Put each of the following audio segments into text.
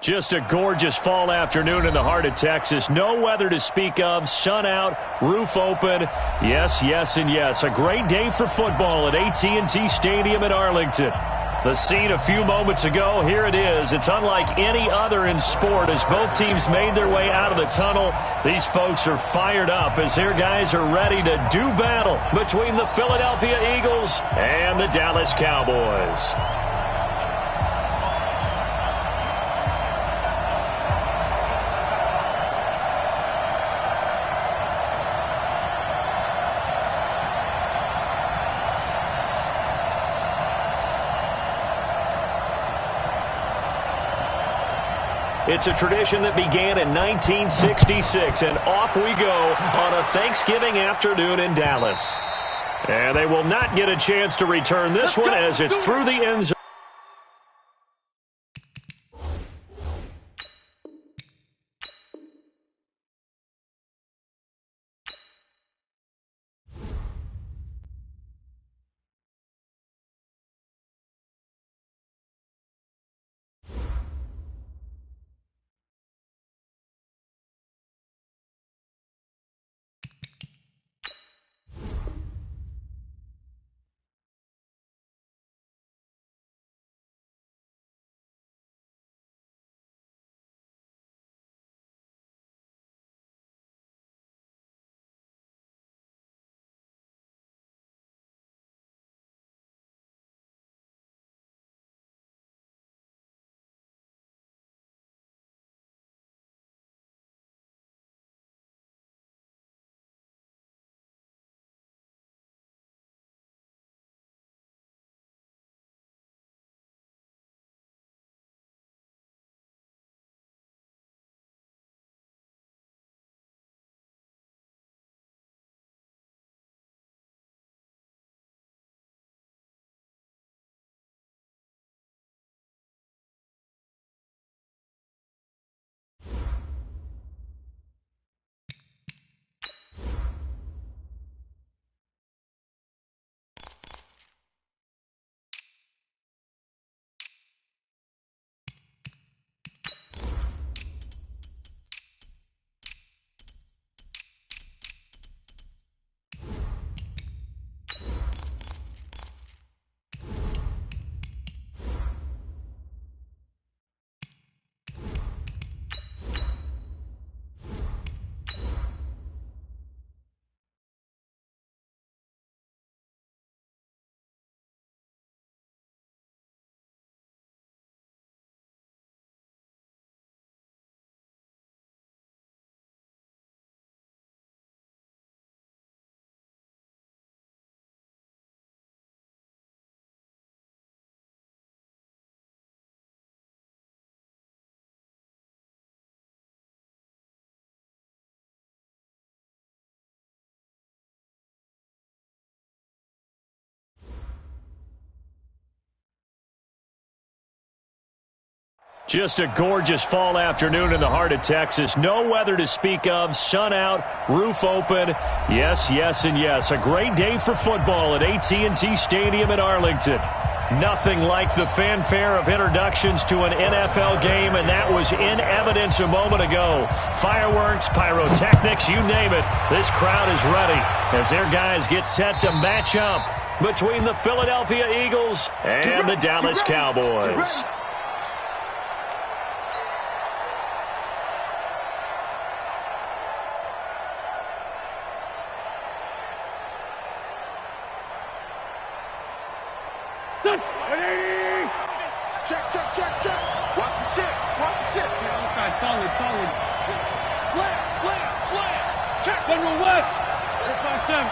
Just a gorgeous fall afternoon in the heart of Texas. No weather to speak of. Sun out, roof open. Yes, yes, and yes. A great day for football at AT&T Stadium in Arlington. The scene a few moments ago, here it is. It's unlike any other in sport as both teams made their way out of the tunnel. These folks are fired up as their guys are ready to do battle between the Philadelphia Eagles and the Dallas Cowboys. It's a tradition that began in 1966, and off we go on a Thanksgiving afternoon in Dallas. And they will not get a chance to return this one as it's through the end zone. Just a gorgeous fall afternoon in the heart of Texas. No weather to speak of. Sun out, roof open. Yes, yes, and yes. A great day for football at AT&T Stadium in Arlington. Nothing like the fanfare of introductions to an NFL game, and that was in evidence a moment ago. Fireworks, pyrotechnics, you name it. This crowd is ready as their guys get set to match up between the Philadelphia Eagles and the Dallas Cowboys. Check, check, check, check. Watch the shit. Watch the shit. Solid. Slam. Check. General West. 5-7.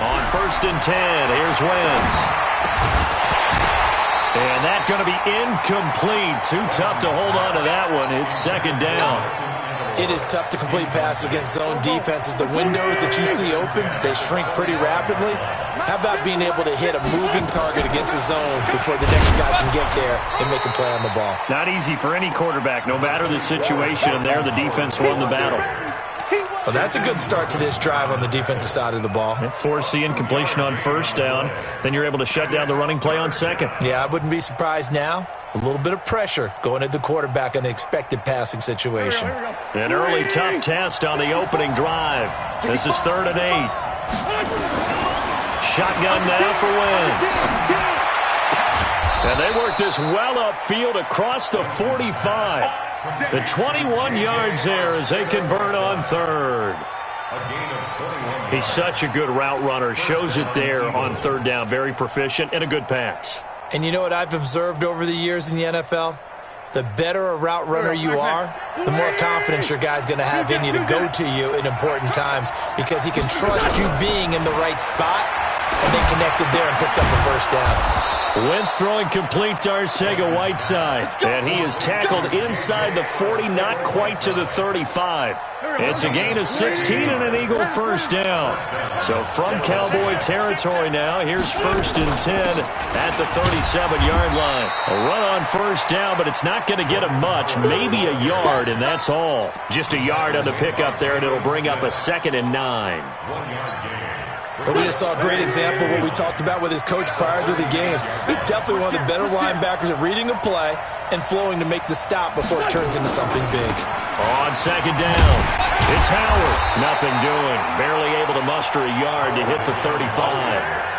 On 1st and 10, here's Wentz. And that's going to be incomplete. Too tough to hold on to that one. It's 2nd down. It is tough to complete passes against zone defenses. The windows that you see open, they shrink pretty rapidly. How about being able to hit a moving target against a zone before the next guy can get there and make a play on the ball? Not easy for any quarterback, no matter the situation. And there, the defense won the battle. Well, that's a good start to this drive on the defensive side of the ball. Force the incompletion on first down. Then you're able to shut down the running play on second. Yeah, I wouldn't be surprised now. A little bit of pressure going at the quarterback in an expected passing situation. An early tough test on the opening drive. This is 3rd and 8. Shotgun now for Wentz. And they work this well upfield across the 45. The 21 yards there as they convert on 3rd. He's such a good route runner. Shows it there on 3rd down. Very proficient and a good pass. And you know what I've observed over the years in the NFL? The better a route runner you are, the more confidence your guy's going to have in you to go to you in important times because he can trust you being in the right spot, and they connected there and picked up the first down. Wentz throwing complete to Arcega-Whiteside. And he is tackled inside the 40, not quite to the 35. It's a gain of 16 and an Eagle first down. So from Cowboy territory now, here's 1st and 10 at the 37-yard line. A run on first down, but it's not going to get him much. Maybe a yard, and that's all. Just a yard on the pickup there, and it'll bring up a 2nd and 9. But we just saw a great example of what we talked about with his coach prior to the game. He's definitely one of the better linebackers at reading a play and flowing to make the stop before it turns into something big. On 2nd down, it's Howard. Nothing doing. Barely able to muster a yard to hit the 35.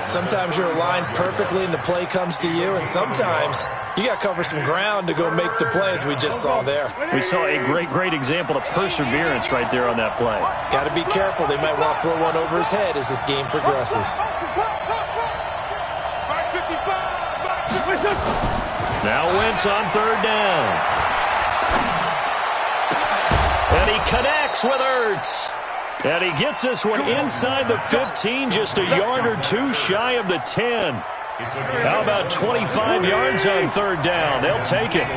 Sometimes you're aligned perfectly and the play comes to you, and sometimes you got to cover some ground to go make the play, as we just saw there. We saw a great example of perseverance right there on that play. Got to be careful. They might want to throw one over his head as this game progresses. Now Wentz on 3rd down. And he connects with Ertz. And he gets this one inside the 15, just a yard or two shy of the 10. How about 25 yards on 3rd down? They'll take it.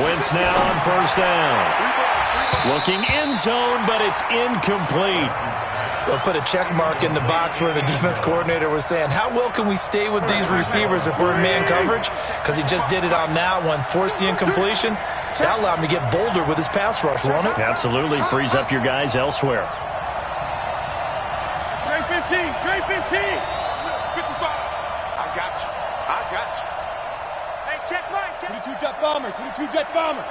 Wentz now on 1st down. Looking end zone, but it's incomplete. They'll put a check mark in the box where the defense coordinator was saying, how well can we stay with these receivers if we're in man coverage? Because he just did it on that one, forced the incompletion. That allowed him to get bolder with his pass rush, won't it? Absolutely. Frees up your guys elsewhere. Trey 15. Trey 15. 55. I got you. Hey, check right. 22 jet bomber. 22 jet bomber.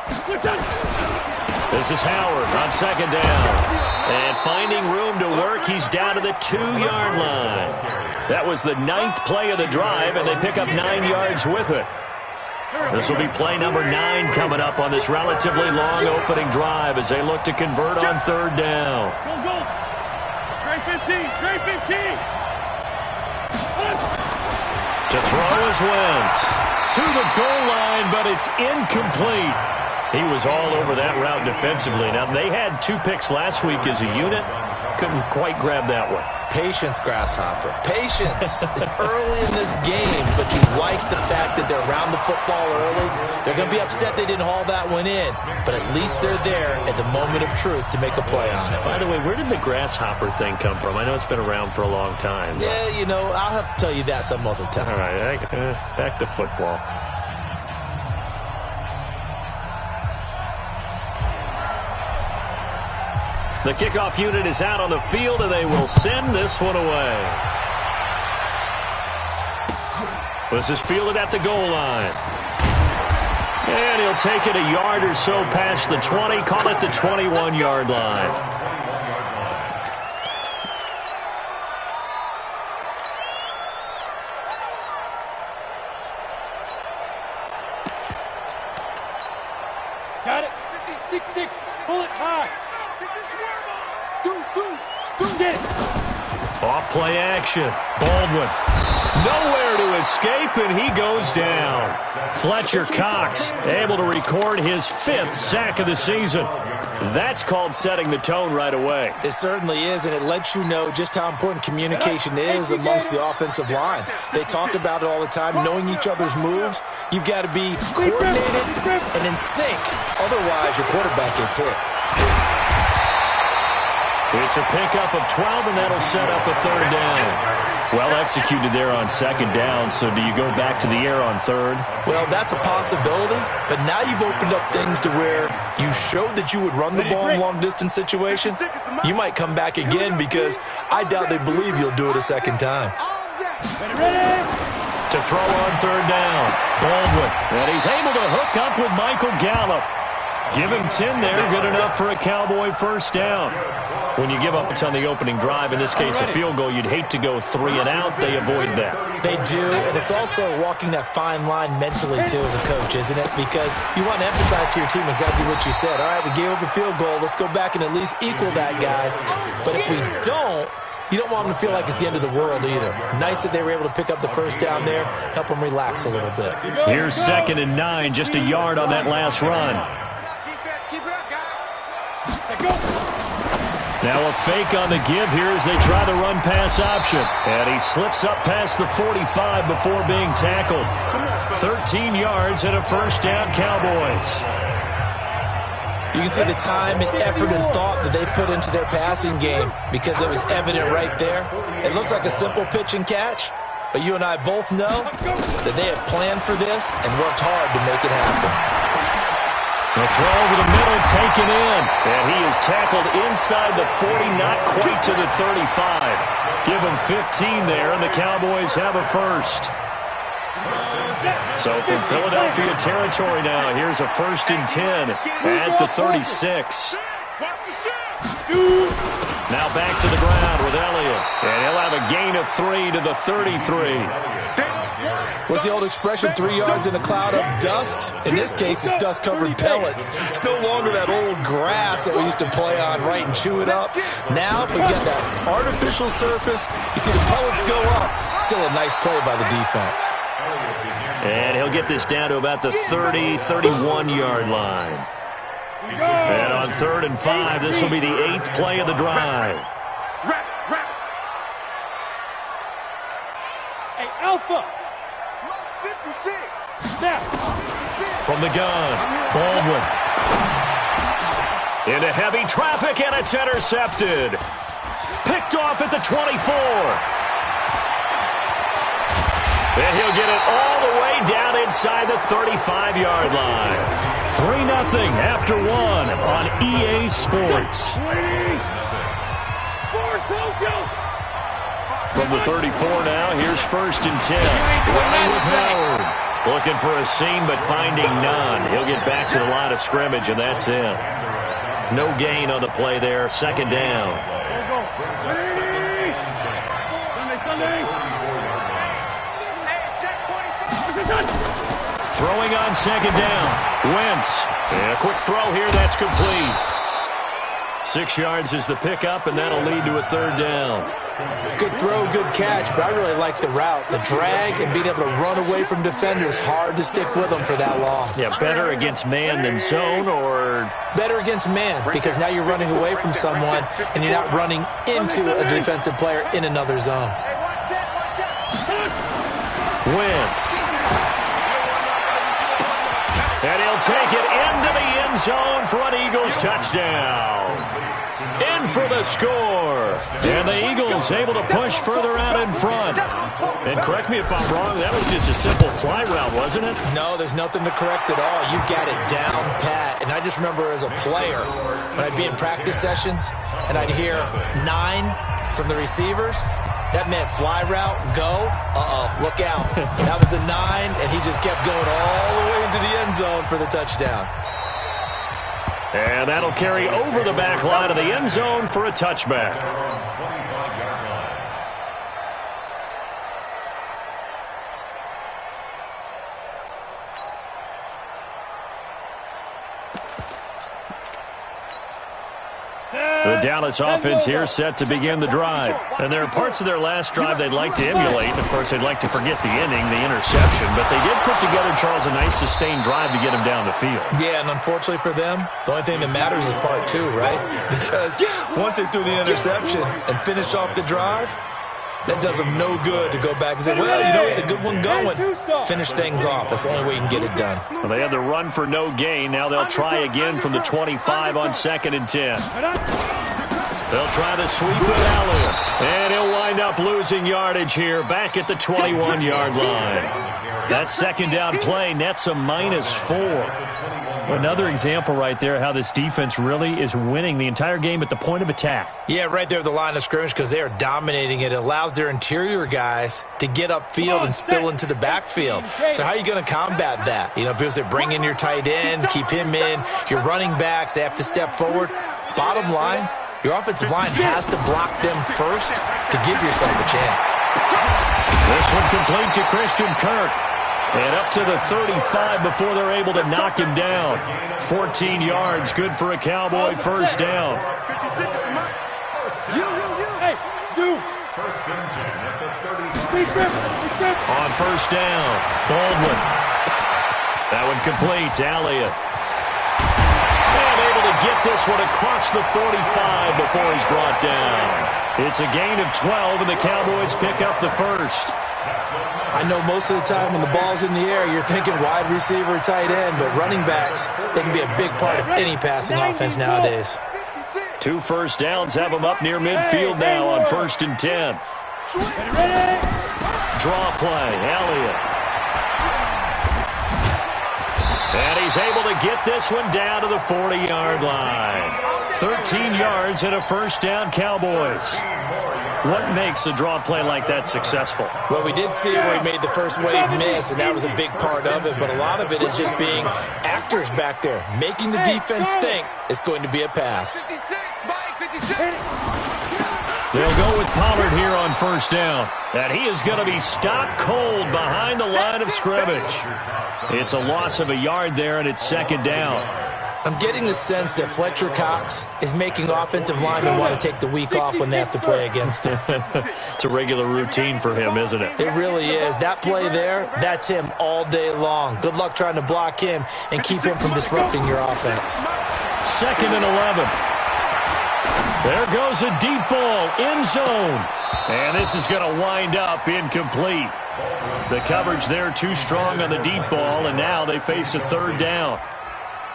This is Howard on 2nd down. And finding room to work, he's down to the 2-yard line. That was the 9th play of the drive, and they pick up 9 yards with it. This will be play number 9 coming up on this relatively long opening drive as they look to convert on 3rd down. Go. Trey 15. Trey 15. To throw is Wentz. To the goal line, but it's incomplete. He was all over that route defensively. Now, they had 2 picks last week as a unit. Couldn't quite grab that one. Patience, Grasshopper. Patience. It's early in this game, but you like the fact that they're around the football early. They're going to be upset they didn't haul that one in, but at least they're there at the moment of truth to make a play on it. By the way, where did the Grasshopper thing come from? I know it's been around for a long time. Yeah, you know, I'll have to tell you that some other time. All right, back to football. The kickoff unit is out on the field, and they will send this one away. This is fielded at the goal line. And he'll take it a yard or so past the 20, call it the 21-yard line. Got it. 56. Pull it high. Off play action. Baldwin. Nowhere to escape, and he goes down. Fletcher Cox able to record his 5th sack of the season. That's called setting the tone right away. It certainly is, and it lets you know just how important communication is amongst the offensive line. They talk about it all the time, knowing each other's moves. You've got to be coordinated and in sync. Otherwise, your quarterback gets hit. It's a pickup of 12, and that'll set up a 3rd down. Well executed there on second down, so do you go back to the air on third? Well, that's a possibility, but now you've opened up things to where you showed that you would run the ball in long-distance situation. You might come back again because I doubt they believe you'll do it a second time. To throw on third down, Baldwin. And he's able to hook up with Michael Gallup. Give him 10 there, good enough for a Cowboy first down. When you give up on the opening drive, in this case a field goal, you'd hate to go 3 and out. They avoid that. They do, and it's also walking that fine line mentally, too, as a coach, isn't it? Because you want to emphasize to your team exactly what you said. All right, we gave up a field goal. Let's go back and at least equal that, guys. But if we don't, you don't want them to feel like it's the end of the world either. Nice that they were able to pick up the first down there, help them relax a little bit. Here's 2nd and 9, just a yard on that last run. Now a fake on the give here as they try the run-pass option. And he slips up past the 45 before being tackled. 13 yards and a first down, Cowboys. You can see the time and effort and thought that they put into their passing game because it was evident right there. It looks like a simple pitch and catch, but you and I both know that they have planned for this and worked hard to make it happen. The throw over the middle, taken in. And he is tackled inside the 40, not quite to the 35. Give him 15 there, and the Cowboys have a first. So from Philadelphia territory now, here's a 1st and 10 at the 36. Now back to the ground with Elliott. And he'll have a gain of 3 to the 33. What's the old expression, 3 yards in a cloud of dust? In this case, it's dust-covered pellets. It's no longer that old grass that we used to play on, right, and chew it up. Now we've got that artificial surface. You see the pellets go up. Still a nice play by the defense. And he'll get this down to about the 30, 31-yard line. And on 3rd and 5, this will be the 8th play of the drive. Hey, Alpha! 56. From the gun, Baldwin. Into heavy traffic, and it's intercepted. Picked off at the 24. And he'll get it all the way down inside the 35-yard line. 3-0 after 1 on EA Sports. From the 34 now, here's 1st and 10. Running with Howard. Looking for a seam, but finding none. He'll get back to the line of scrimmage, and that's it. No gain on the play there. 2nd down. Throwing on 2nd down. Wentz. And a quick throw here. That's complete. 6 yards is the pickup, and that'll lead to a 3rd down. Good throw, good catch, but I really like the route. The drag and being able to run away from defenders, hard to stick with them for that long. Yeah, better against man than zone, or? Better against man, because now you're running away from someone and you're not running into a defensive player in another zone. Wentz. And he'll take it into the end zone for an Eagles touchdown. In for the score. And the Eagles able to push further out in front. And correct me if I'm wrong, that was just a simple fly route, wasn't it? No, there's nothing to correct at all. You've got it down pat. And I just remember as a player, when I'd be in practice sessions and I'd hear 9 from the receivers, that meant fly route, go, look out. That was the 9, and he just kept going all the way into the end zone for the touchdown. And that'll carry over the back line of the end zone for a touchback. The Dallas offense here set to begin the drive. And there are parts of their last drive they'd like to emulate. And, of course, they'd like to forget the inning, the interception. But they did put together, Charles, a nice sustained drive to get him down the field. Yeah, and unfortunately for them, the only thing that matters is part 2, right? Because once they threw the interception and finished off the drive, that does them no good to go back and say, well, you know, we had a good one going. Finish things off. That's the only way you can get it done. Well, they had the run for no gain. Now they'll try again from the 25 on 2nd and 10. They'll try the sweep with Elliott. And he'll wind up losing yardage here, back at the 21-yard line. That second down play nets a -4. Another example right there how this defense really is winning the entire game at the point of attack. Yeah, right there at the line of scrimmage because they are dominating it. It allows their interior guys to get upfield and spill into the backfield. So how are you going to combat that? You know, because they bring in your tight end, keep him in. Your running backs, they have to step forward. Bottom line, your offensive line has to block them first to give yourself a chance. This one complete to Christian Kirk. And up to the 35 before they're able to knock him down. 14 yards, good for a Cowboy first down. On first down, Baldwin. That one complete to Elliott. And able to get this one across the 45 before he's brought down. It's a gain of 12, and the Cowboys pick up the first. I know most of the time when the ball's in the air, you're thinking wide receiver, tight end, but running backs, they can be a big part of any passing offense nowadays. 2 first downs have them up near midfield now on 1st and 10. Draw play, Elliott. And he's able to get this one down to the 40-yard line. 13 yards and a first down, Cowboys. What makes a draw play like that successful? Well, we did see where he made the first wave miss, and that was a big part of it. But a lot of it is just being actors back there, making the defense think it's going to be a pass. They'll go with Pollard here on first down. And he is going to be stopped cold behind the line of scrimmage. It's a loss of a yard there, and it's second down. I'm getting the sense that Fletcher Cox is making offensive linemen want to take the week off when they have to play against him. It's a regular routine for him, isn't it? It really is. That play there, that's him all day long. Good luck trying to block him and keep him from disrupting your offense. 2nd and 11. There goes a deep ball, end zone. And this is going to wind up incomplete. The coverage there too strong on the deep ball, and now they face a third down.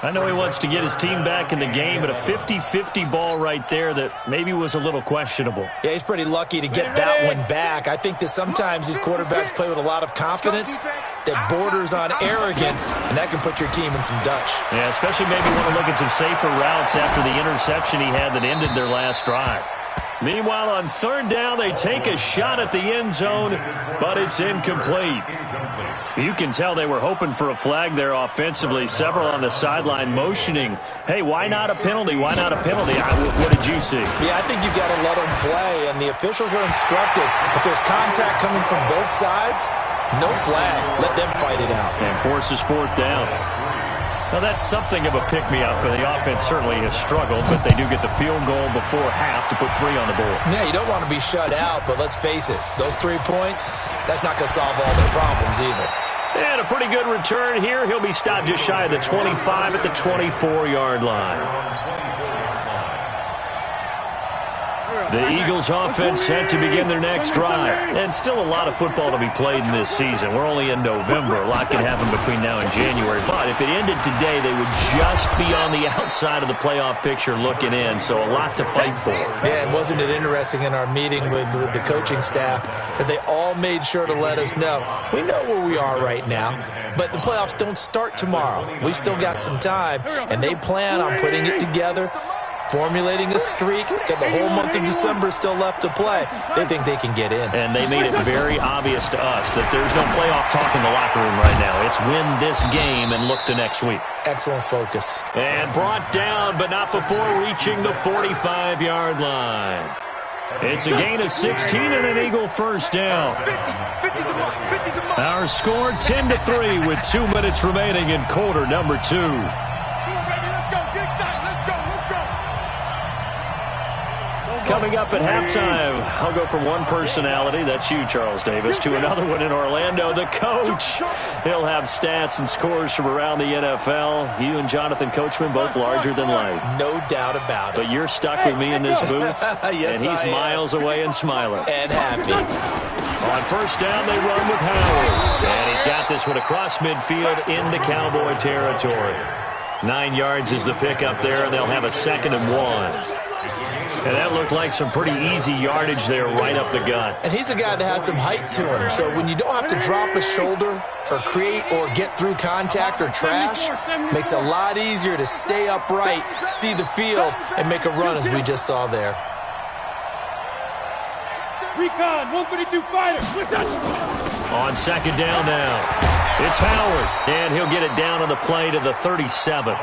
I know he wants to get his team back in the game, but a 50-50 ball right there that maybe was a little questionable. Yeah, he's pretty lucky to get that one back. I think that sometimes these quarterbacks play with a lot of confidence that borders on arrogance, and that can put your team in some Dutch. Yeah, especially maybe want to look at some safer routes after the interception he had that ended their last drive. Meanwhile, on third down, they take a shot at the end zone, but it's incomplete. You can tell they were hoping for a flag there offensively. Several on the sideline motioning, hey, why not a penalty? Why not a penalty? What did you see? Yeah, I think you've got to let them play, and the officials are instructed. If there's contact coming from both sides, no flag. Let them fight it out. And forces fourth down. Now, that's something of a pick-me-up, and the offense certainly has struggled, but they do get the field goal before half to put 3 on the board. Yeah, you don't want to be shut out, but let's face it, those 3 points, that's not going to solve all their problems either. And a pretty good return here. He'll be stopped just shy of the 25 at the 24-yard line. The Eagles offense set to begin their next drive. And still a lot of football to be played in this season. We're only in November. A lot can happen between now and January. But if it ended today, they would just be on the outside of the playoff picture looking in. So a lot to fight for. Yeah, and wasn't it interesting in our meeting with the coaching staff that they all made sure to let us know. We know where we are right now, but the playoffs don't start tomorrow. We still got some time, and they plan on putting it together, formulating a streak, got the whole month of December still left to play. They think they can get in. And they made it very obvious to us that there's no playoff talk in the locker room right now. It's win this game and look to next week. Excellent focus. And brought down, but not before reaching the 45-yard line. It's a gain of 16 and an Eagle first down. Our score 10-3 with 2 minutes remaining in quarter number 2. Coming up at halftime, I'll go from one personality, that's you, Charles Davis, to another one in Orlando, the coach. He'll have stats and scores from around the NFL. You and Jonathan Coachman, both larger than life. No doubt about it. But you're stuck with me in this booth, yes, and he's miles away and smiling. And happy. On first down, they run with Howard. And he's got this one across midfield into Cowboy territory. 9 yards is the pickup there, and they'll have a 2nd and 1. And that looked like some pretty easy yardage there right up the gut. And he's a guy that has some height to him. So when you don't have to drop a shoulder or create or get through contact or trash, makes it a lot easier to stay upright, see the field, and make a run as we just saw there. Recon, 132 fighter. On second down now. It's Howard, and he'll get it down on the play to the 37.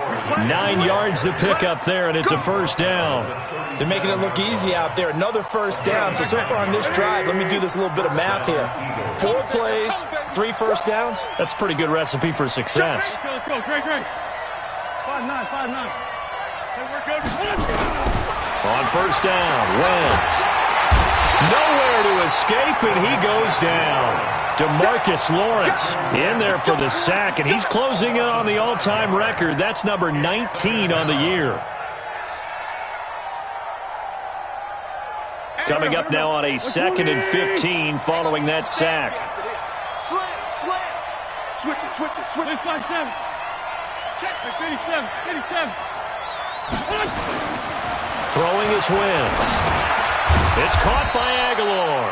9 yards to pick up there, and it's a first down. They're making it look easy out there. Another first down. So far on this drive, let me do this little bit of math here. 4 plays, 3 first downs. That's a pretty good recipe for success. Let's go. Great. 5-9. On first down, Wentz. Nowhere to escape, and he goes down. DeMarcus Lawrence in there for the sack, and he's closing in on the all-time record. That's number 19 on the year. Coming up now on a 2nd and 15 following that sack. Slant. Switch it. This 5-7. Check. 87. Throwing is Wentz. It's caught by Aguilar.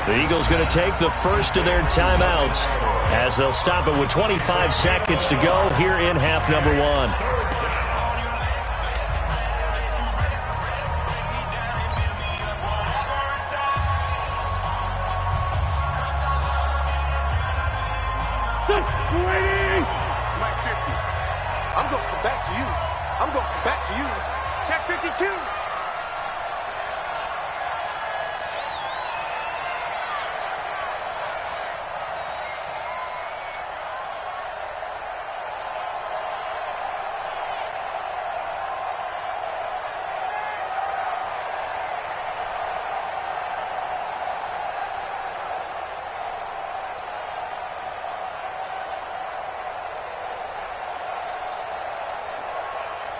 The Eagles going to take the first of their timeouts as they'll stop it with 25 seconds to go here in half number 1. Mike 50. I'm going to come back to you. Check 52.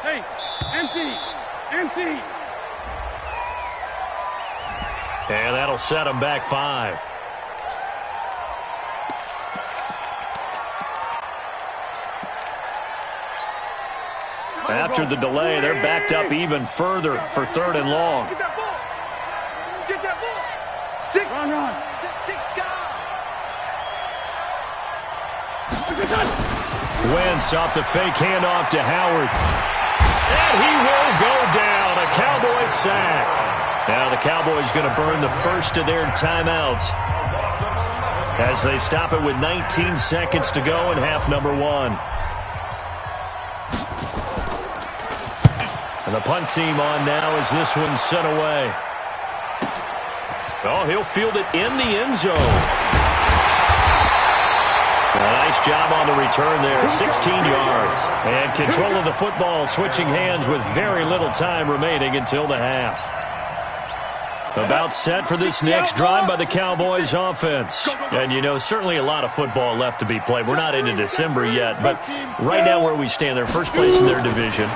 Hey, empty. And that'll set them back 5. After the delay, they're backed up even further for 3rd and long. Get that ball. Run. Wentz off the fake handoff to Howard. And he will go down. A Cowboys sack. Now the Cowboys going to burn the first of their timeouts as they stop it with 19 seconds to go in half number 1. And the punt team on now as this one's sent away. Oh, he'll field it in the end zone. A nice job on the return there, 16 yards. And control of the football, switching hands with very little time remaining until the half. About set for this next drive by the Cowboys offense. And, you know, certainly a lot of football left to be played. We're not into December yet, but right now where we stand, they're first place in their division.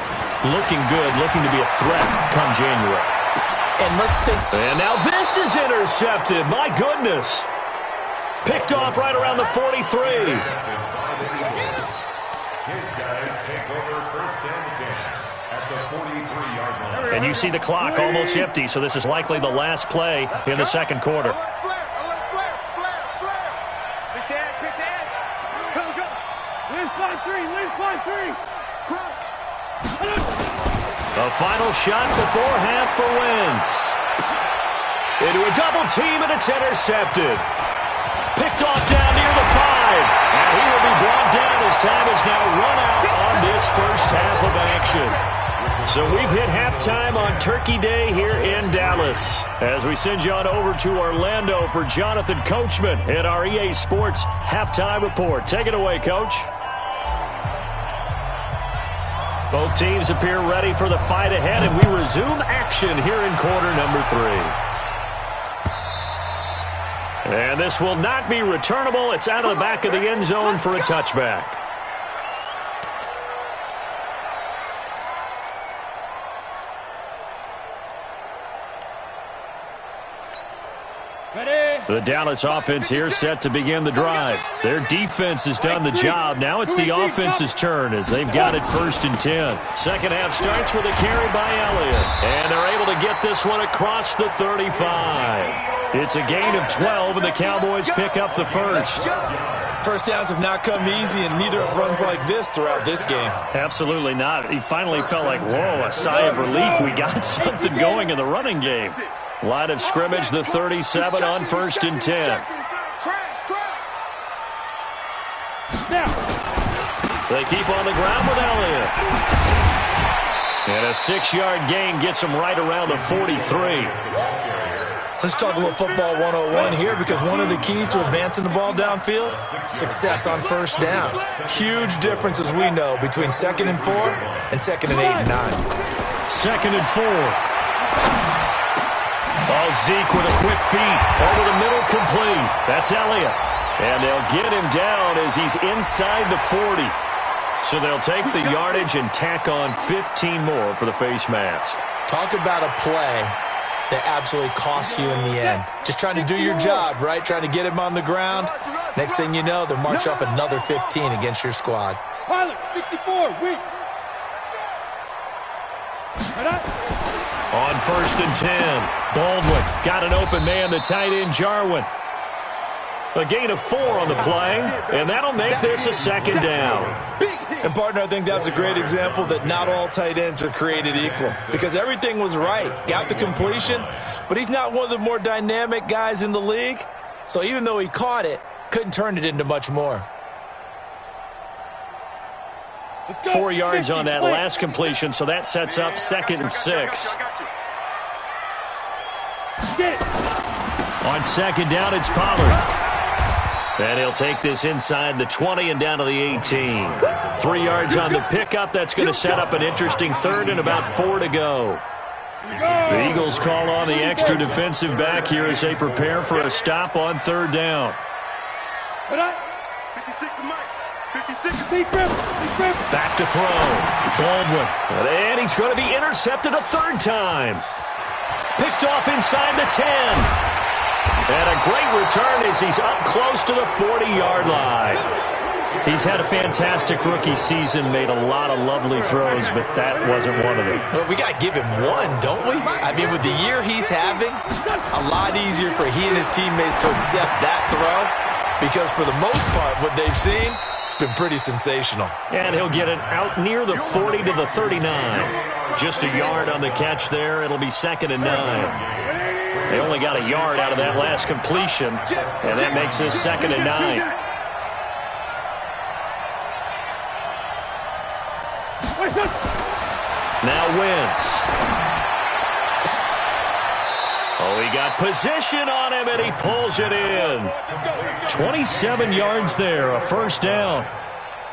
Looking good, looking to be a threat come January. And now this is intercepted. My goodness. Picked off right around the 43. His guys take over 1st and 10 at the 43-yard line. And you see the clock almost empty, so this is likely the last play in the second quarter. Flare. Pick the edge. Go. Win 5-3. Cross. A final shot before half for Wentz. Into a double team, and it's intercepted. Picked off down near the 5. And he will be brought down as time has now run out on this first half of action. So we've hit halftime on Turkey Day here in Dallas. As we send you on over to Orlando for Jonathan Coachman at our EA Sports Halftime Report. Take it away, Coach. Both teams appear ready for the fight ahead, and we resume action here in quarter number 3. And this will not be returnable. It's out of the back of the end zone for a touchback. The Dallas offense here set to begin the drive. Their defense has done the job. Now it's the offense's turn as they've got it 1st and 10. Second half starts with a carry by Elliott. And they're able to get this one across the 35. It's a gain of 12, and the Cowboys pick up the first. First downs have not come easy, and neither have runs like this throughout this game. Absolutely not. He finally felt like, whoa, a sigh of relief. We got something going in the running game. Line of scrimmage, the 37 on 1st and 10. They keep on the ground with Elliott. And a 6-yard gain gets them right around the 43. Let's talk a little football 101 here, because one of the keys to advancing the ball downfield, success on 1st down. Huge difference, as we know, between 2nd and 4 and 2nd and 8 and 9. 2nd and 4. Oh, Zeke with a quick feed. Over the middle, complete. That's Elliott. And they'll get him down as he's inside the 40. So they'll take the yardage and tack on 15 more for the face mask. Talk about a play that absolutely costs you in the end. Just trying to do your job, right? Trying to get him on the ground. Next thing you know, they'll march off another 15 against your squad. Pilot, 64, weak. On 1st and 10, Baldwin got an open man, the tight end Jarwin. A gain of 4 on the play, and that'll make this a 2nd down. And, partner, I think that's a great example that not all tight ends are created equal, because everything was right. Got the completion, but he's not one of the more dynamic guys in the league. So even though he caught it, couldn't turn it into much more. 4 yards on that last completion, so that sets up 2nd and 6. On 2nd down, it's Pollard. And he'll take this inside the 20 and down to the 18. 3 yards on the pickup. That's going to set up an interesting 3rd and about 4 to go. The Eagles call on the extra defensive back here as they prepare for a stop on 3rd down. Back to throw. Baldwin. And he's going to be intercepted a 3rd time. Picked off inside the 10. And a great return as he's up close to the 40-yard line. He's had a fantastic rookie season, made a lot of lovely throws, but that wasn't one of them. Well, we got to give him one, don't we? I mean, with the year he's having, a lot easier for he and his teammates to accept that throw, because for the most part, what they've seen, it's been pretty sensational. And he'll get it out near the 40 to the 39. Just a yard on the catch there. It'll be 2nd and 9. They only got a yard out of that last completion, and that makes this 2nd and 9. Now Wentz. Oh, he got position on him, and he pulls it in. 27 yards there, a 1st down.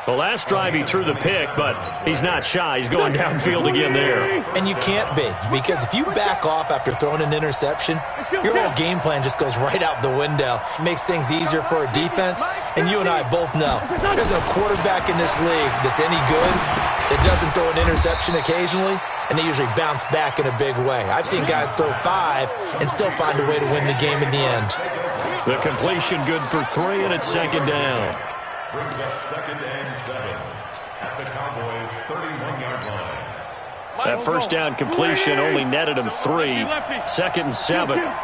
The last drive he threw the pick, but he's not shy. He's going downfield again there. And you can't be, because if you back off after throwing an interception, your whole game plan just goes right out the window. It makes things easier for a defense, and you and I both know there's a quarterback in this league that's any good that doesn't throw an interception occasionally, and they usually bounce back in a big way. I've seen guys throw 5 and still find a way to win the game in the end. The completion good for 3, and it's 2nd down. Brings up 2nd and 7 at the Cowboys' 31-yard line. That 1st down completion only netted him 3. 2nd and 7. Again,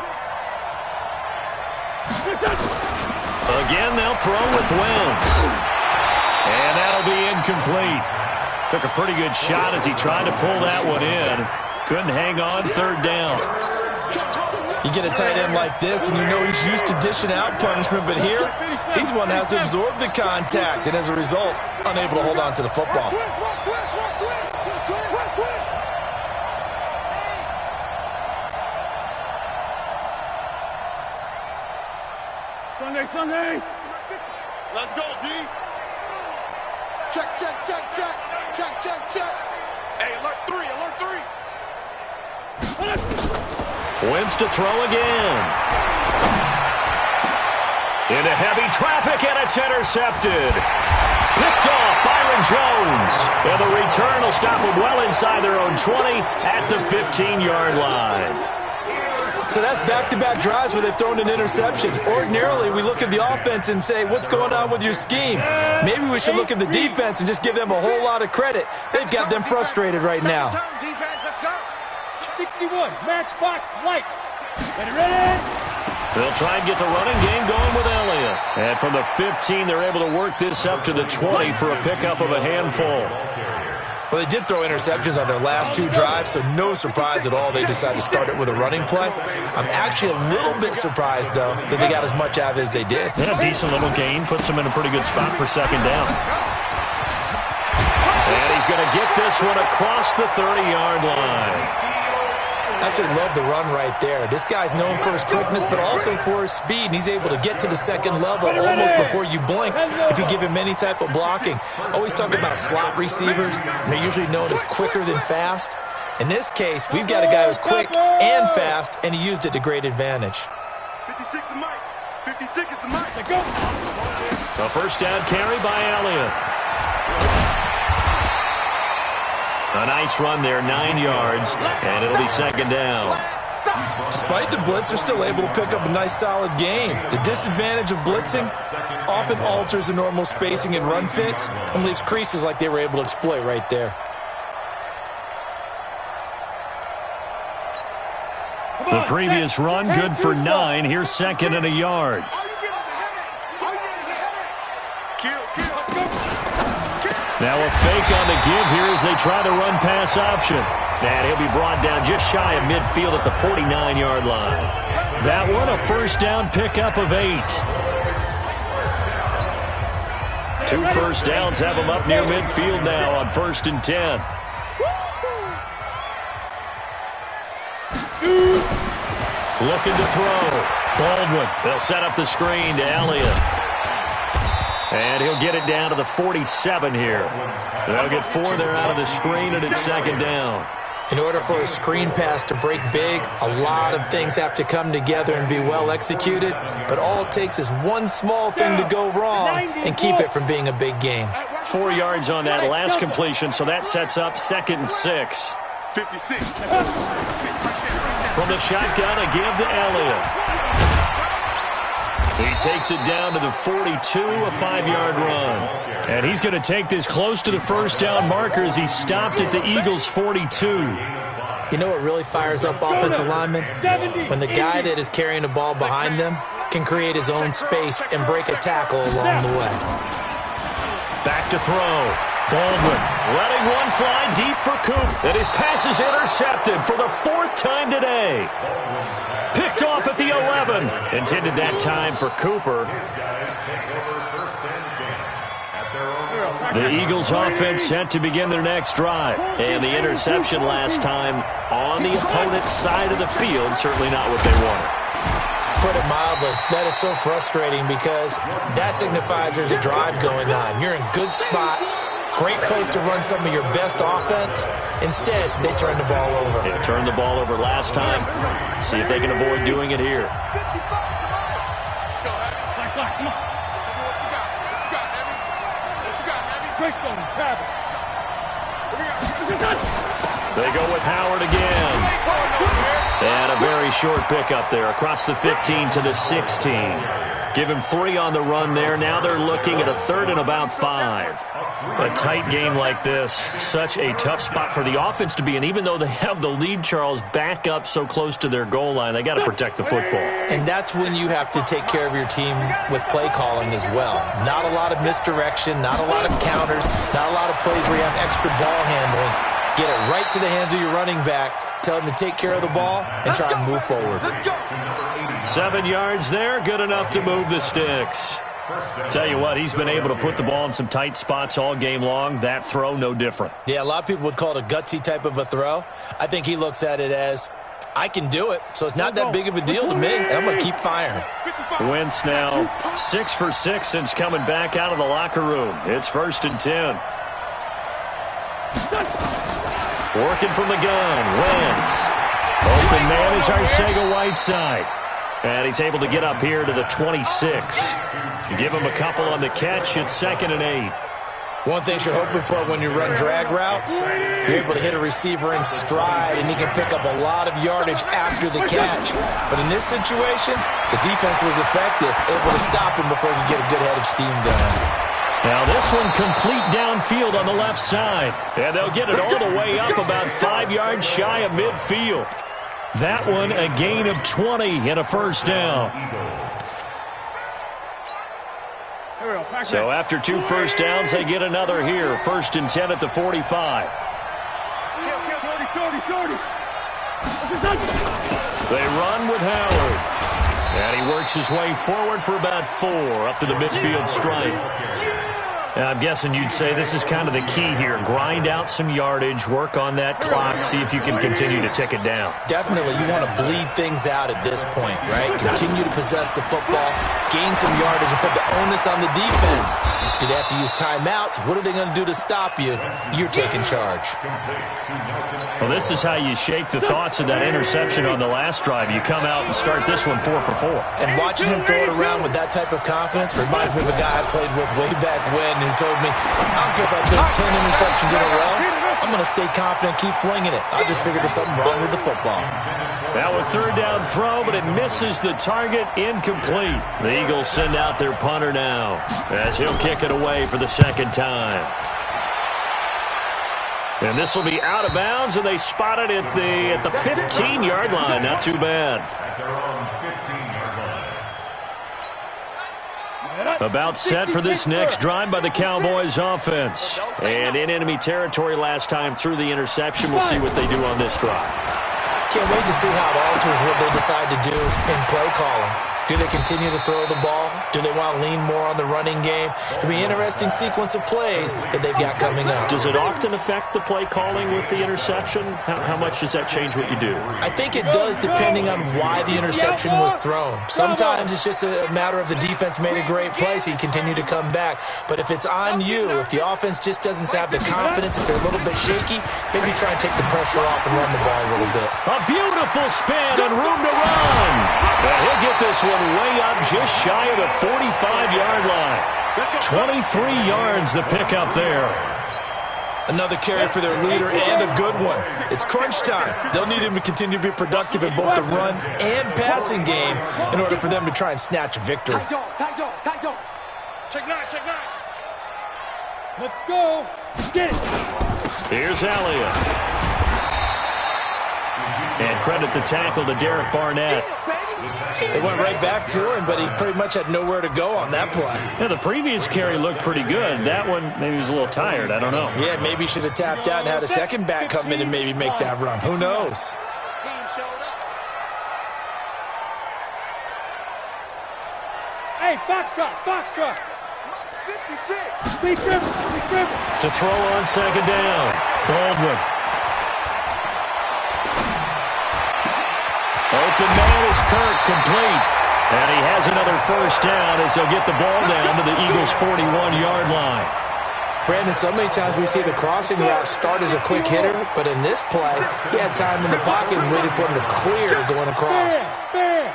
they'll throw with Wentz. And that'll be incomplete. Took a pretty good shot as he tried to pull that one in. Couldn't hang on 3rd down. You get a tight end like this, and you know he's used to dishing out punishment, but here, he's one that has to absorb the contact, and as a result, unable to hold on to the football. Sunday. Let's go, D. Check. Hey, alert 3. Wentz to throw again. Into heavy traffic, and it's intercepted. Picked off Byron Jones. And the return will stop them well inside their own 20 at the 15-yard line. So that's back-to-back drives where they've thrown an interception. Ordinarily, we look at the offense and say, what's going on with your scheme? Maybe we should look at the defense and just give them a whole lot of credit. They've got them frustrated right now. 61, matchbox lights. Ready? They'll try and get the running game going with Elliott. And from the 15, they're able to work this up to the 20 for a pickup of a handful. Well, they did throw interceptions on their last 2 drives, so no surprise at all they decided to start it with a running play. I'm actually a little bit surprised, though, that they got as much out of it as they did. And a decent little gain puts them in a pretty good spot for second down. And he's going to get this one across the 30-yard line. I actually love the run right there. This guy's known for his quickness, but also for his speed. And he's able to get to the second level almost before you blink if you give him any type of blocking. Always talk about slot receivers. They're usually known as quicker than fast. In this case, we've got a guy who's quick and fast, and he used it to great advantage. 56 is the mic. 56 is the mic. Go. A first down carry by Elliott. A nice run there, 9 yards, and it'll be second down. Despite the blitz, they're still able to pick up a nice, solid gain. The disadvantage of blitzing often alters the normal spacing and run fits and leaves creases like they were able to exploit right there. The previous run, good for 9. Here's second and a yard. Now a fake on the give here as they try the run-pass option. And he'll be brought down just shy of midfield at the 49-yard line. That one, a first down pickup of 8. 2 first downs have them up near midfield now on 1st and 10. Looking to throw. Baldwin. They'll set up the screen to Elliott. And he'll get it down to the 47 here. They'll get 4 there out of the screen, and it's second down. In order for a screen pass to break big, a lot of things have to come together and be well executed. But all it takes is one small thing to go wrong and keep it from being a big game. 4 yards on that last completion, so that sets up 2nd and 6. 56. From the shotgun, a give to Elliott. He takes it down to the 42, a 5-yard run. And he's going to take this close to the first down marker as he stopped at the Eagles' 42. You know what really fires up offensive linemen? When the guy that is carrying the ball behind them can create his own space and break a tackle along the way. Back to throw. Baldwin letting one fly deep for Coop. And his pass is intercepted for the 4th time today. Picked off at the 11. Intended that time for Cooper. The Eagles offense set to begin their next drive. And the interception last time on the opponent's side of the field. Certainly not what they wanted. Put it mildly, that is so frustrating because that signifies there's a drive going on. You're in good spot. Great place to run some of your best offense. Instead, they turn the ball over. They turned the ball over last time. See if they can avoid doing it here. Let's go, Heavy. Come on. What you got? What you got, Heavy? What you got, Heavy? Greystone, Travis. They go with Howard again. And a very short pickup there across the 15 to the 16. Give him 3 on the run there. Now they're looking at a 3rd and about 5. A tight game like this, such a tough spot for the offense to be in. Even though they have the lead, Charles, back up so close to their goal line, they got to protect the football. And that's when you have to take care of your team with play calling as well. Not a lot of misdirection, not a lot of counters, not a lot of plays where you have extra ball handling. Get it right to the hands of your running back. Tell him to take care of the ball and try and move forward. 7 yards there, good enough to move the sticks. Tell you what, he's been able to put the ball in some tight spots all game long. That throw, no different. Yeah, a lot of people would call it a gutsy type of a throw. I think he looks at it as, I can do it, so it's not that big of a deal to me, and I'm going to keep firing. Wentz now 6 for 6 since coming back out of the locker room. It's 1st and 10. Working from the gun, Wentz. Open man is Arcega-Whiteside. And he's able to get up here to the 26. Give him a couple on the catch. It's 2nd and 8. One thing you're hoping for when you run drag routes, you're able to hit a receiver in stride, and he can pick up a lot of yardage after the catch. But in this situation, the defense was effective, able to stop him before he could get a good head of steam going. Now this one complete downfield on the left side. And they'll get it all the way up about 5 yards shy of midfield. That one a gain of 20 and a first down. So after 2 first downs, they get another here. 1st and 10 at the 45. They run with Howard. And he works his way forward for about 4 up to the midfield stripe. I'm guessing you'd say this is kind of the key here. Grind out some yardage, work on that clock, see if you can continue to tick it down. Definitely, you want to bleed things out at this point, right? Continue to possess the football, gain some yardage, and put the onus on the defense. Do they have to use timeouts? What are they going to do to stop you? You're taking charge. Well, this is how you shake the thoughts of that interception on the last drive. You come out and start this one 4 for 4. And watching him throw it around with that type of confidence reminds me of a guy I played with way back when, who told me, I don't care if I throw 10 interceptions in a row. I'm going to stay confident, keep flinging it. I just figured there's something wrong with the football. Now a 3rd down throw, but it misses the target, incomplete. The Eagles send out their punter now, as he'll kick it away for the 2nd time. And this will be out of bounds, and they spot it at the 15-yard line. Not too bad. About set for this next drive by the Cowboys offense. And in enemy territory last time through the interception. We'll see what they do on this drive. Can't wait to see how it alters what they decide to do in play calling. Do they continue to throw the ball? Do they want to lean more on the running game? It'll be an interesting sequence of plays that they've got coming up. Does it often affect the play calling with the interception? How much does that change what you do? I think it does, depending on why the interception was thrown. Sometimes it's just a matter of the defense made a great play, so you continue to come back. But if it's on you, if the offense just doesn't have the confidence, if they're a little bit shaky, maybe try and take the pressure off and run the ball a little bit. A beautiful spin and room to run. And he'll get this one way up just shy of the 45-yard line. 23 yards the pickup there. Another carry for their leader and a good one. It's crunch time. They'll need him to continue to be productive in both the run and passing game in order for them to try and snatch a victory. Tight dog. Check 9. Let's go. Get it. Here's Elliott. And credit the tackle to Derek Barnett. They went right back to him, but he pretty much had nowhere to go on that play. Yeah, the previous carry looked pretty good. That one, maybe he was a little tired. I don't know. Yeah, maybe he should have tapped out and had a second back come in and maybe make that run. Who knows? Hey, Foxtrot. 56. Lee Griffin. To throw on 2nd down. Baldwin. Open man is Kirk, complete. And he has another first down as they'll get the ball down to the Eagles' 41-yard line. Brandon, so many times we see the crossing route start as a quick hitter, but in this play, he had time in the pocket and waited for him to clear going across. Ready?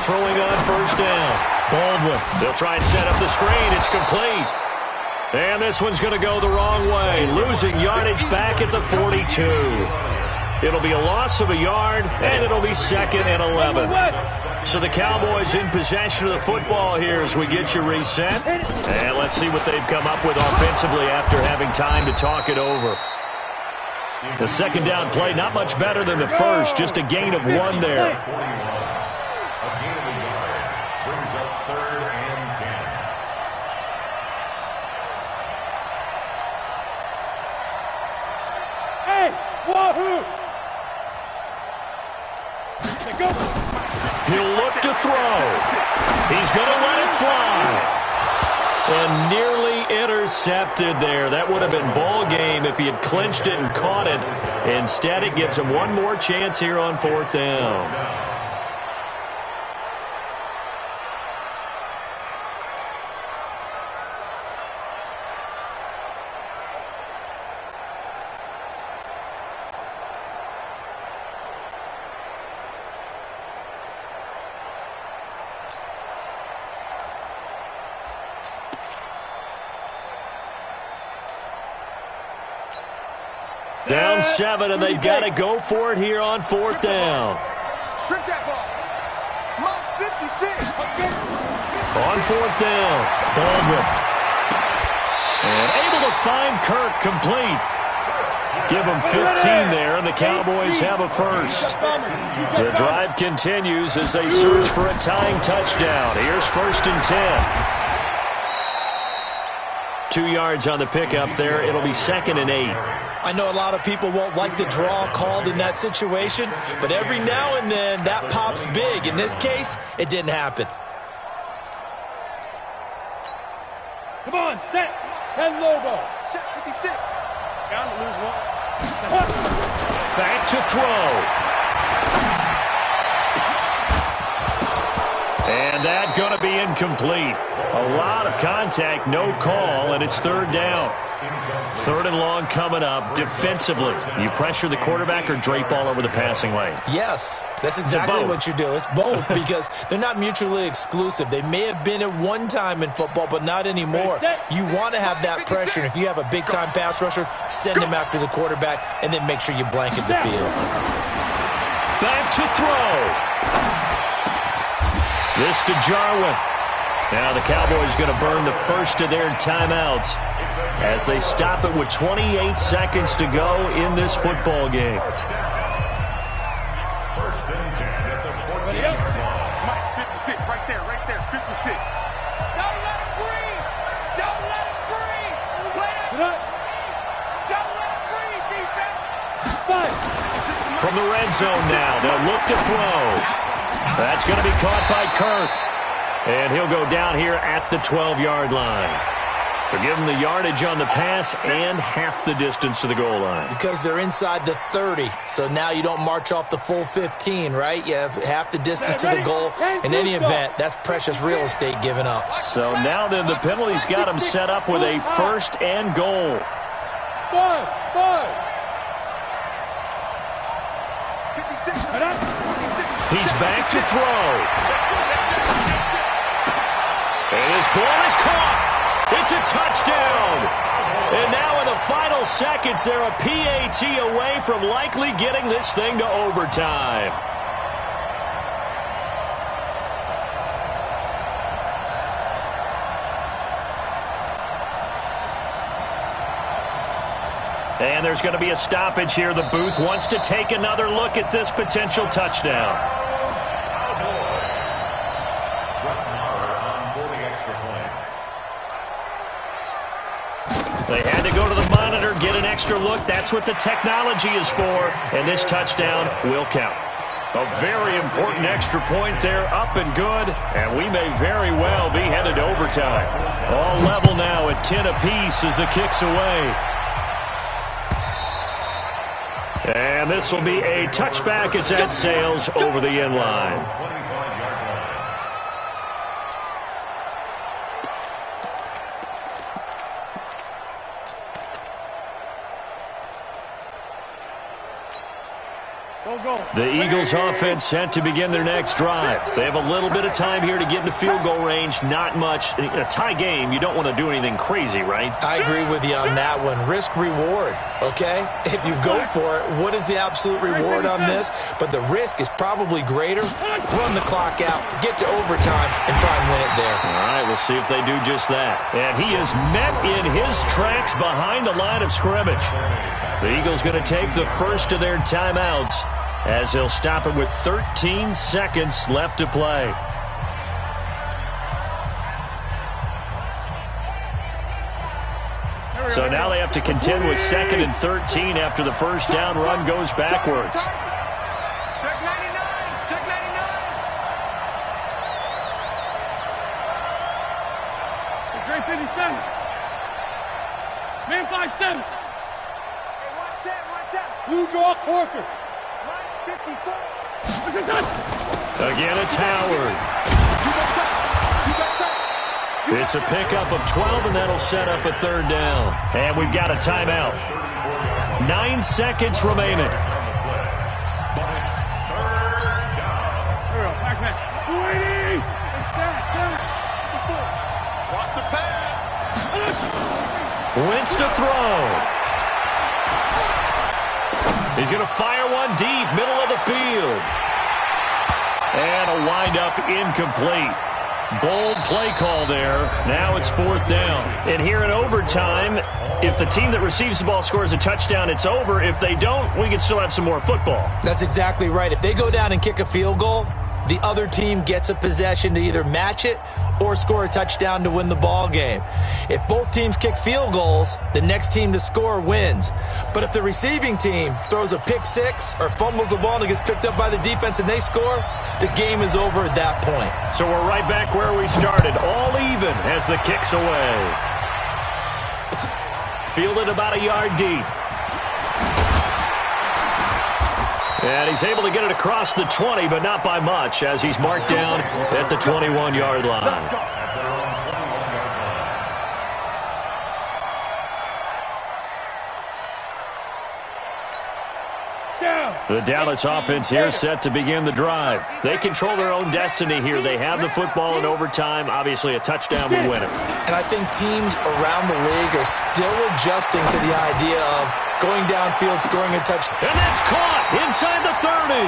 Throwing on 1st down. Baldwin. They'll try and set up the screen. It's complete. And this one's going to go the wrong way. Losing yardage back at the 42. It'll be a loss of a yard, and it'll be 2nd and 11. So the Cowboys in possession of the football here as we get you reset. And let's see what they've come up with offensively after having time to talk it over. The 2nd down play, not much better than the first, just a gain of 1 there. Brings up 3rd and 10. Hey, wahoo! He'll look to throw. He's going to let it fly. And nearly intercepted there. That would have been ball game if he had clinched it and caught it. Instead, it gives him one more chance here on 4th down. Down 7, and they've got to go for it here on 4th down. Strip that ball. Mark 56. On 4th down, Baldwin. And able to find Kirk complete. Give them 15 there, and the Cowboys have a first. The drive continues as they search for a tying touchdown. Here's 1st and 10. 2 yards on the pickup there. It'll be 2nd and 8. I know a lot of people won't like the draw called in that situation, but every now and then that pops big. In this case, it didn't happen. Come on, set. 10 Lobo. Check 56. Bound to lose one. Back to throw. And that going to be incomplete. A lot of contact, no call, and it's 3rd down. 3rd and long coming up. Defensively, you pressure the quarterback or drape all over the passing lane? Yes, that's exactly what you do. It's both because they're not mutually exclusive. They may have been at one time in football, but not anymore. You want to have that pressure. If you have a big-time pass rusher, send him after the quarterback, and then make sure you blanket the field. Back to throw. This to Jarwin. Now the Cowboys going to burn the first of their timeouts as they stop it with 28 seconds to go in this football game. 1st and 10 at the 14-yard line. Mike 56, right there, 56. Don't let him breathe. Don't let him breathe. Don't let him breathe, defense. From the red zone now, they'll look to throw. That's going to be caught by Kirk. And he'll go down here at the 12-yard line. So give them the yardage on the pass and half the distance to the goal line. Because they're inside the 30, so now you don't march off the full 15, right? You have half the distance to the goal. In any event, that's precious real estate given up. So now then the penalty's got them set up with a 1st and goal. He's back to throw. And his ball is caught. It's a touchdown. And now in the final seconds, they're a PAT away from likely getting this thing to overtime. And there's going to be a stoppage here. The booth wants to take another look at this potential touchdown. They had to go to the monitor, get an extra look. That's what the technology is for. And this touchdown will count. A very important extra point there, up and good. And we may very well be headed to overtime. All level now at 10 apiece as the kick's away. And this will be a touchback as that sails over the end line. The Eagles offense set to begin their next drive. They have a little bit of time here to get into field goal range. Not much. In a tie game, you don't want to do anything crazy, right? I agree with you on that one. Risk-reward, okay? If you go for it, what is the absolute reward on this? But the risk is probably greater. Run the clock out, get to overtime, and try and win it there. All right, we'll see if they do just that. And he is met in his tracks behind the line of scrimmage. The Eagles going to take the first of their timeouts, as they'll stop it with 13 seconds left to play. So now they have to contend with 2nd and 13 after the first down run goes backwards. Check 99. Check 99. Great 57. Man 5-7. Hey, watch that. Blue draw Corkers. 54. Again, it's Howard. It's a pickup of 12, and that'll set up a 3rd down. And we've got a timeout. 9 seconds remaining. Watch the pass. Wentz to throw. He's going to fire one deep, middle of the field. And a windup incomplete. Bold play call there. Now it's 4th down. And here in overtime, if the team that receives the ball scores a touchdown, it's over. If they don't, we can still have some more football. That's exactly right. If they go down and kick a field goal, the other team gets a possession to either match it or score a touchdown to win the ball game. If both teams kick field goals, the next team to score wins. But if the receiving team throws a pick six or fumbles the ball and it gets picked up by the defense and they score, the game is over at that point. So we're right back where we started, all even as the kick's away. Fielded about a yard deep. And he's able to get it across the 20, but not by much, as he's marked down at the 21-yard line. The Dallas offense here set to begin the drive. They control their own destiny here. They have the football in overtime. Obviously, a touchdown would win it. And I think teams around the league are still adjusting to the idea of going downfield, scoring a touchdown. And that's caught inside the 30.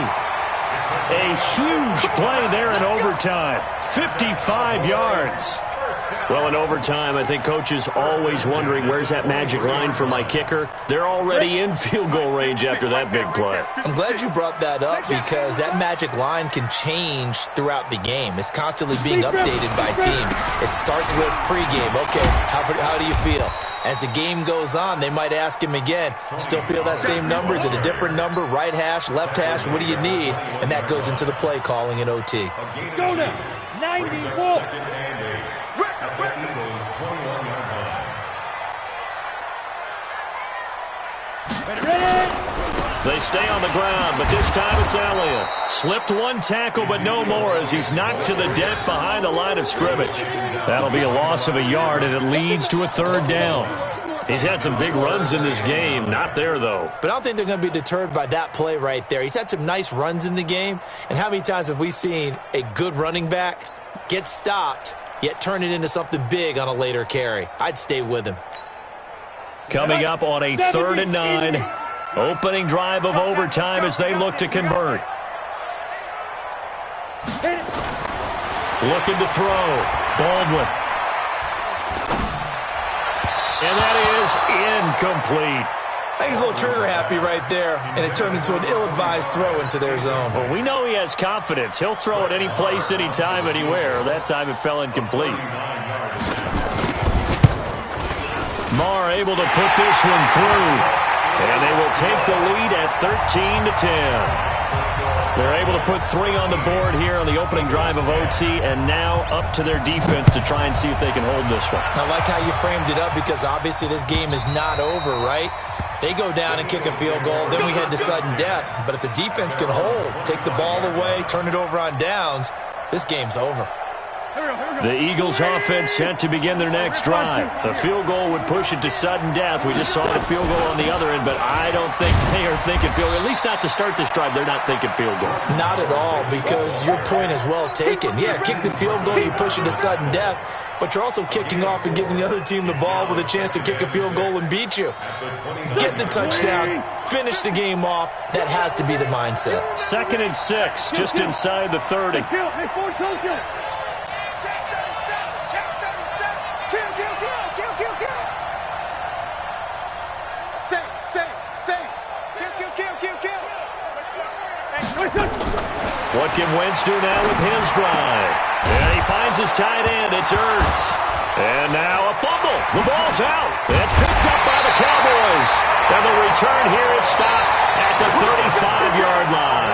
A huge play there in overtime. 55 yards. Well, in overtime, I think coaches always wondering, where's that magic line for my kicker? They're already in field goal range after that big play. I'm glad you brought that up because that magic line can change throughout the game. It's constantly being updated by teams. It starts with pregame. Okay, how do you feel? As the game goes on, they might ask him again, still feel that same number? Is it a different number? Right hash, left hash, what do you need? And that goes into the play calling in OT. Go now, 91. They stay on the ground, but this time it's Elliott. Slipped one tackle, but no more as he's knocked to the deck behind the line of scrimmage. That'll be a loss of a yard, and it leads to a 3rd down. He's had some big runs in this game. Not there, though. But I don't think they're going to be deterred by that play right there. He's had some nice runs in the game. And how many times have we seen a good running back get stopped, yet turn it into something big on a later carry? I'd stay with him. Coming up on a 3rd and 9. Opening drive of overtime as they look to convert. Looking to throw. Baldwin. And that is incomplete. I think he's a little trigger happy right there, and it turned into an ill-advised throw into their zone. Well, we know he has confidence. He'll throw it any place, anytime, anywhere. That time it fell incomplete. Marr able to put this one through. And they will take the lead at 13-10. They're able to put 3 on the board here on the opening drive of OT, and now up to their defense to try and see if they can hold this one. I like how you framed it up because obviously this game is not over, right? They go down and kick a field goal, then we head to sudden death. But if the defense can hold, take the ball away, turn it over on downs, this game's over. The Eagles offense set to begin their next drive. The field goal would push it to sudden death. We just saw the field goal on the other end, but I don't think they are thinking field goal. At least not to start this drive. They're not thinking field goal. Not at all, because your point is well taken. Yeah, kick the field goal, you push it to sudden death, but you're also kicking off and giving the other team the ball with a chance to kick a field goal and beat you. Get the touchdown, finish the game off. That has to be the mindset. 2nd and 6, just inside the 30. What can Wentz do now with his drive? And he finds his tight end. It's Ertz. And now a fumble. The ball's out. It's picked up by the Cowboys. And the return here is stopped at the 35-yard line.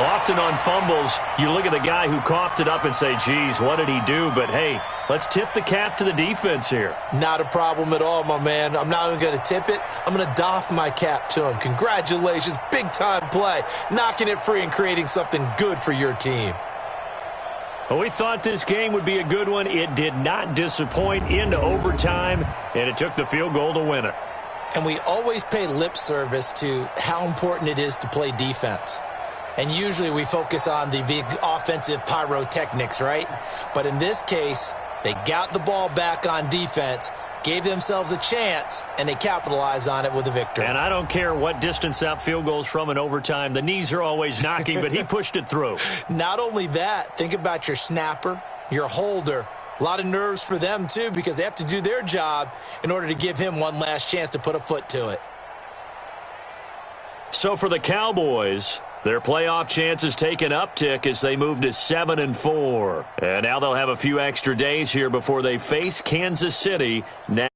Often on fumbles, you look at the guy who coughed it up and say, geez, what did he do? But, hey, let's tip the cap to the defense here. Not a problem at all, my man. I'm not even going to tip it. I'm going to doff my cap to him. Congratulations. Big-time play. Knocking it free and creating something good for your team. Well, we thought this game would be a good one. It did not disappoint into overtime, and it took the field goal to win it. And we always pay lip service to how important it is to play defense. And usually we focus on the big offensive pyrotechnics, right? But in this case, they got the ball back on defense, gave themselves a chance, and they capitalized on it with a victory. And I don't care what distance that field goes from in overtime. The knees are always knocking, but he pushed it through. Not only that, think about your snapper, your holder. A lot of nerves for them, too, because they have to do their job in order to give him one last chance to put a foot to it. So for the Cowboys, their playoff chances take an uptick as they move to 7-4. And now they'll have a few extra days here before they face Kansas City next.